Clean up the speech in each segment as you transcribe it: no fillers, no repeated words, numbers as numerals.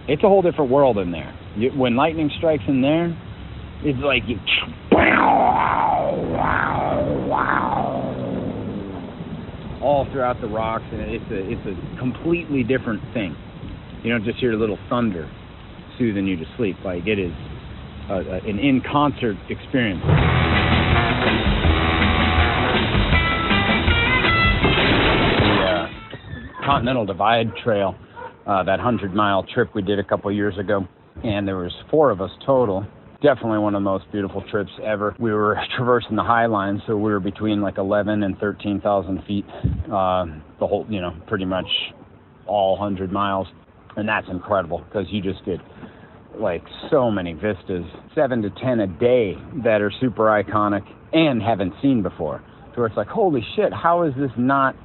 It's a whole different world in there. When lightning strikes in there, it's like you, all throughout the rocks, and it's a completely different thing. You don't just hear a little thunder soothing you to sleep. Like, it is an in-concert experience. The Continental Divide Trail, that 100-mile trip we did a couple years ago, and there was 4 of us total. Definitely one of the most beautiful trips ever. We were traversing the high line, so we were between like 11 and 13,000 feet, the whole, pretty much all 100 miles. And that's incredible because you just get like so many vistas, 7 to 10 a day that are super iconic and haven't seen before. So it's like, holy shit, how is this not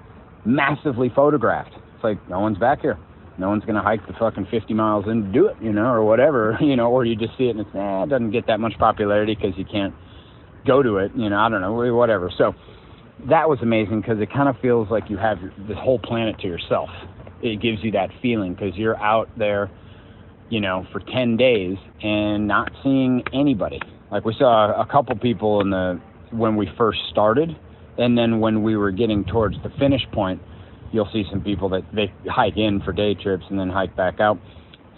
massively photographed? It's like, no one's back here. No one's going to hike the fucking 50 miles in to do it, or whatever, or you just see it and it's, it doesn't get that much popularity because you can't go to it, I don't know, whatever. So that was amazing because it kind of feels like you have this whole planet to yourself. It gives you that feeling because you're out there, for 10 days and not seeing anybody. Like, we saw a couple people when we first started, and then when we were getting towards the finish point, you'll see some people that they hike in for day trips and then hike back out.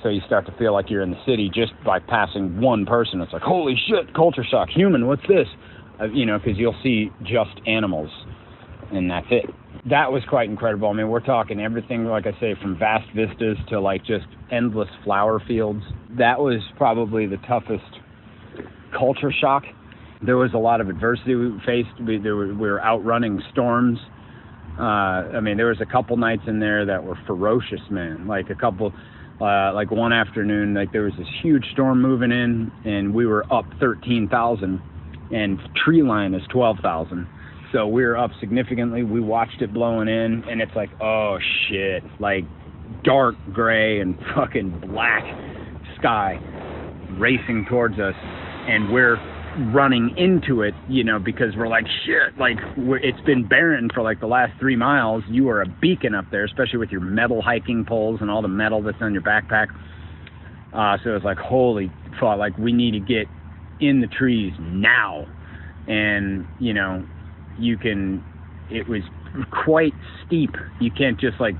So you start to feel like you're in the city just by passing one person. It's like, holy shit, culture shock, human, what's this? Because you'll see just animals, and that's it. That was quite incredible. I mean, we're talking everything, like I say, from vast vistas to like just endless flower fields. That was probably the toughest culture shock. There was a lot of adversity we faced. We were outrunning storms. There was a couple nights in there that were ferocious, man. Like like one afternoon, like there was this huge storm moving in, and we were up 13,000, and tree line is 12,000. So we were up significantly. We watched it blowing in, and it's like, oh shit, like dark gray and fucking black sky racing towards us, and we're running into it, because we're like, shit, like it's been barren for like the last 3 miles. You are a beacon up there, especially with your metal hiking poles and all the metal that's on your backpack. So it's like, holy fuck, like we need to get in the trees now. And, it was quite steep. You can't just like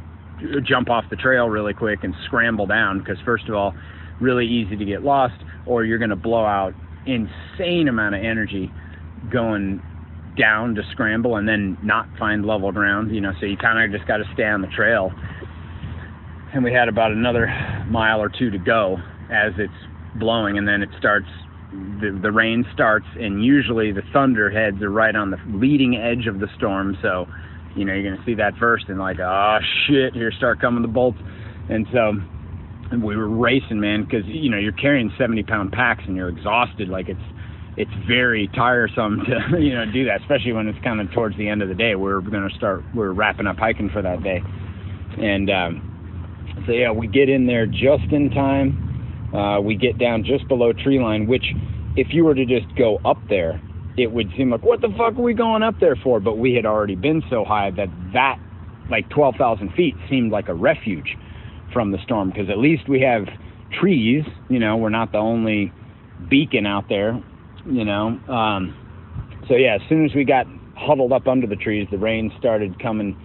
jump off the trail really quick and scramble down, because first of all, really easy to get lost, or you're going to blow out insane amount of energy going down to scramble and then not find level ground, so you kind of just got to stay on the trail. And we had about another mile or 2 to go as it's blowing, and then it starts, the rain starts, and usually the thunderheads are right on the leading edge of the storm, so you're going to see that first and like, oh shit, here start coming the bolts. And so we were racing, man, because you're carrying 70-pound packs and you're exhausted. Like it's very tiresome to do that, especially when it's kind of towards the end of the day. We're wrapping up hiking for that day, and so yeah, we get in there just in time. We get down just below tree line, which if you were to just go up there, it would seem like, what the fuck are we going up there for? But we had already been so high that like 12,000 feet seemed like a refuge from the storm, because at least we have trees, we're not the only beacon out there, so yeah, as soon as we got huddled up under the trees, the rain started coming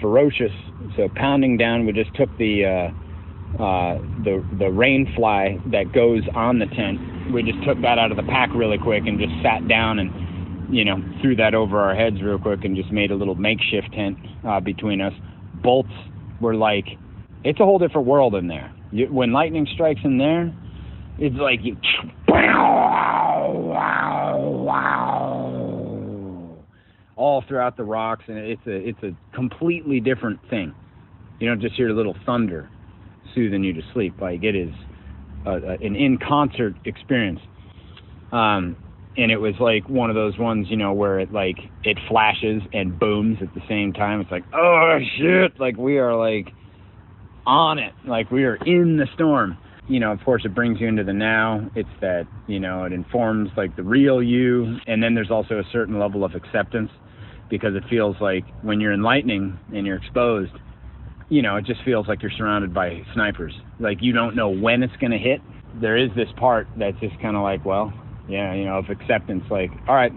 ferocious, so pounding down. We just took the rain fly that goes on the tent, we just took that out of the pack really quick and just sat down and threw that over our heads real quick and just made a little makeshift tent between us. Bolts were like, it's a whole different world in there. When lightning strikes in there, it's like you, all throughout the rocks, and it's a completely different thing. You don't just hear a little thunder soothing you to sleep. Like, it is an in-concert experience. And it was like one of those ones, where it flashes and booms at the same time. It's like, oh shit, like we are like on it, like we are in the storm. Of course, it brings you into the now. It's that, it informs like the real you. And then there's also a certain level of acceptance, because it feels like when you're in lightning and you're exposed, you know, it just feels like you're surrounded by snipers. Like, you don't know when it's going to hit. There is this part that's just kind of like, well, yeah, you know, of acceptance, like, all right,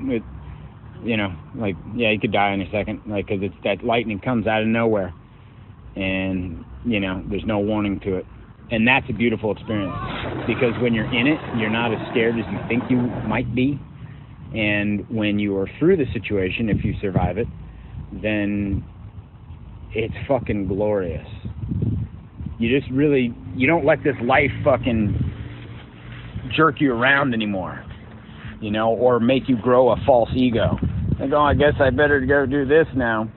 you know, like, yeah, you could die in a second, like, because it's that lightning comes out of nowhere, and, you know, there's no warning to it. And that's a beautiful experience, because when you're in it, you're not as scared as you think you might be. And when you are through the situation, if you survive it, then it's fucking glorious. You just really, you don't let this life fucking jerk you around anymore, you know, or make you grow a false ego. Like, oh, I guess I better go do this now.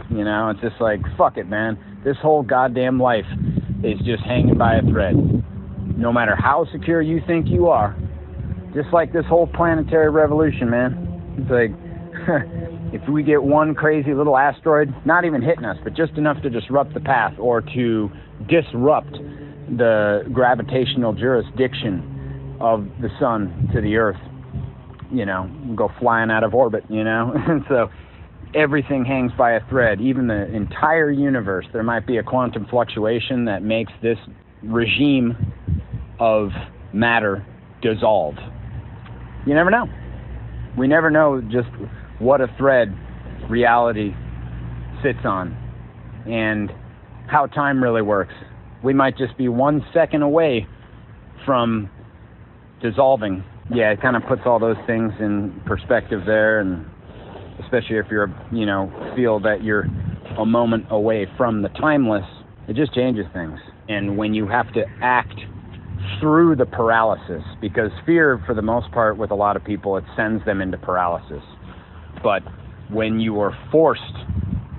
You know, it's just like, fuck it, man. This whole goddamn life is just hanging by a thread. No matter how secure you think you are, just like this whole planetary revolution, man. It's like, if we get one crazy little asteroid, not even hitting us, but just enough to disrupt the path or to disrupt the gravitational jurisdiction of the sun to the earth, you know, go flying out of orbit, you know. And so everything hangs by a thread, even the entire universe. There might be a quantum fluctuation that makes this regime of matter dissolve. You never know. We never know just what a thread reality sits on and how time really works. We might just be 1 second away from dissolving. Yeah, it kind of puts all those things in perspective there, and especially if you're, you know, feel that you're a moment away from the timeless, it just changes things. And when you have to act through the paralysis, because fear, for the most part, with a lot of people, it sends them into paralysis. But when you are forced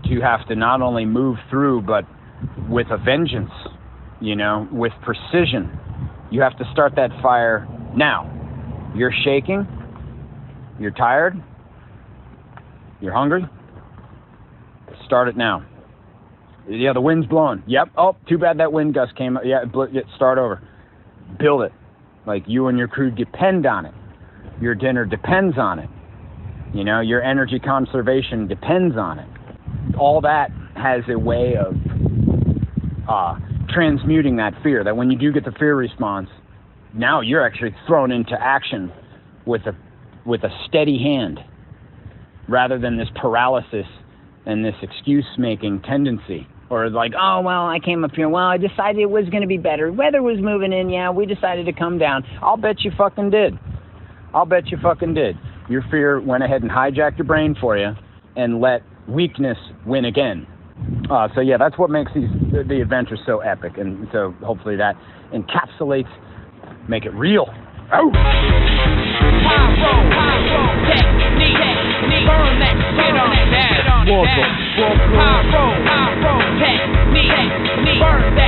to have to not only move through, but with a vengeance, you know, with precision, you have to start that fire now. You're shaking, you're tired, you're hungry, start it now. Yeah, the wind's blowing. Yep. Oh, too bad that wind gust came up. Yeah, start over. Build it. Like, you and your crew depend on it. Your dinner depends on it. You know, your energy conservation depends on it. All that has a way of transmuting that fear, that when you do get the fear response, now you're actually thrown into action with a steady hand, rather than this paralysis and this excuse-making tendency. Or like, oh, well, I came up here, well, I decided it was going to be better. Weather was moving in, yeah, we decided to come down. I'll bet you fucking did. I'll bet you fucking did. Your fear went ahead and hijacked your brain for you and let weakness win again. So yeah, that's what makes the adventures so epic. And so hopefully that encapsulates, make it real. Oh! Burn that shit on that. Burn that.